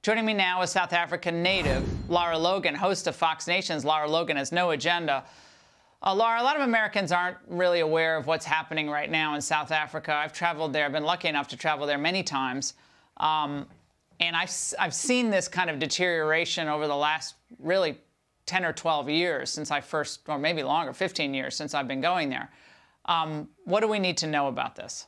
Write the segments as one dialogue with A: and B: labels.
A: Joining me now is South African native Lara Logan, host of Fox Nation's Lara Logan Has No Agenda. Lara, a lot of Americans aren't really aware of what's happening right now in South Africa. I've traveled there. I've been lucky enough to travel there many times. And I've seen this kind of deterioration over the last really 10 or 12 years since I first, or maybe longer, 15 years since I've been going there. What do we need to know about this?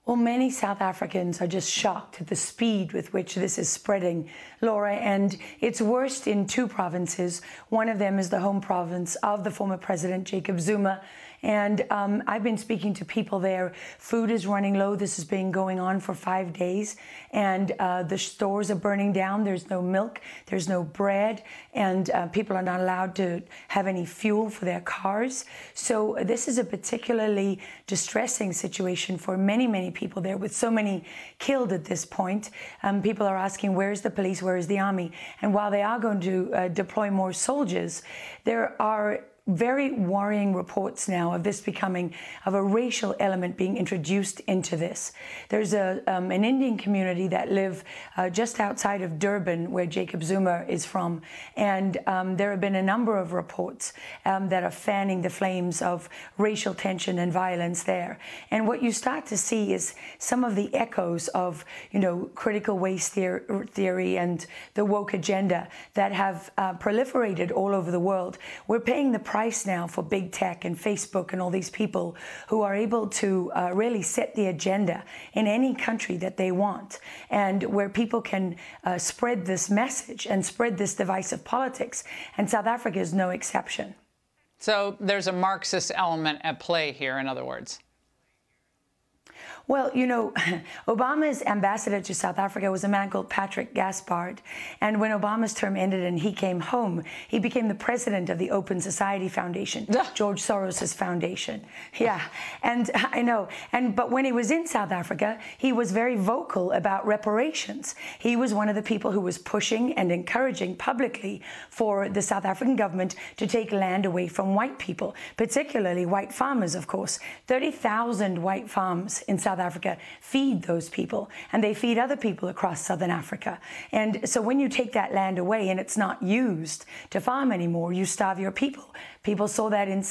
B: Well, many South Africans are just shocked at the speed with which this is spreading, Laura, and it's worst in two provinces. One of them is the home province of the former president, Jacob Zuma. And I've been speaking to people there. Food is running low. This has been going on for 5 days. And the stores are burning down. There's no milk. There's no bread. And people are not allowed to have any fuel for their cars. So this is a particularly distressing situation for many, many people there, with so many killed at this point. People are asking, where's the police? Where is the army? And while they are going to deploy more soldiers, there are very worrying reports now of this becoming, of a racial element being introduced into this. There's an Indian community that live just outside of Durban, where Jacob Zuma is from, and there have been a number of reports that are fanning the flames of racial tension and violence there. And what you start to see is some of the echoes of, you know, critical race theory and the woke agenda that have proliferated all over the world. We're paying the price now for big tech and Facebook and all these people who are able to really set the agenda in any country that they want, and where people can spread this message and spread this divisive politics. And South Africa is no exception.
A: So there's a Marxist element at play here, in other words.
B: Well, you know, Obama's ambassador to South Africa was a man called Patrick Gaspard. And when Obama's term ended and he came home, he became the president of the Open Society Foundation, George Soros's foundation. Yeah, and I know. But when he was in South Africa, he was very vocal about reparations. He was one of the people who was pushing and encouraging publicly for the South African government to take land away from white people, particularly white farmers, of course. 30,000 white farms in South Africa feed those people, and they feed other people across Southern Africa. And so when you take that land away and it's not used to farm anymore, you starve your people. People saw that in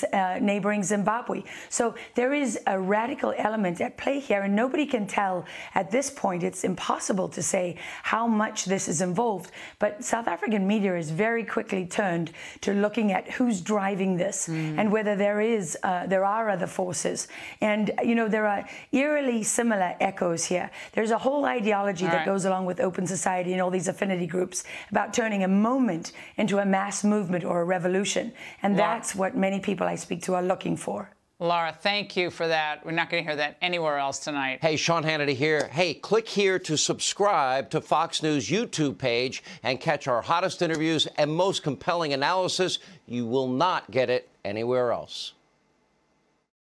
B: neighboring Zimbabwe. So there is a radical element at play here, and nobody can tell at this point. It's impossible to say how much this is involved. But South African media is very quickly turned to looking at who's driving this and whether there are other forces. And, you know, there are eerily similar echoes here. There's a whole ideology that goes along with open society and all these affinity groups about turning a moment into a mass movement or a revolution. And that's what many people I speak to are looking for.
A: Lara, thank you for that. We're not going to hear that anywhere else tonight.
C: Hey, Sean Hannity here. Hey, click here to subscribe to Fox News YouTube page and catch our hottest interviews and most compelling analysis. You will not get it anywhere else.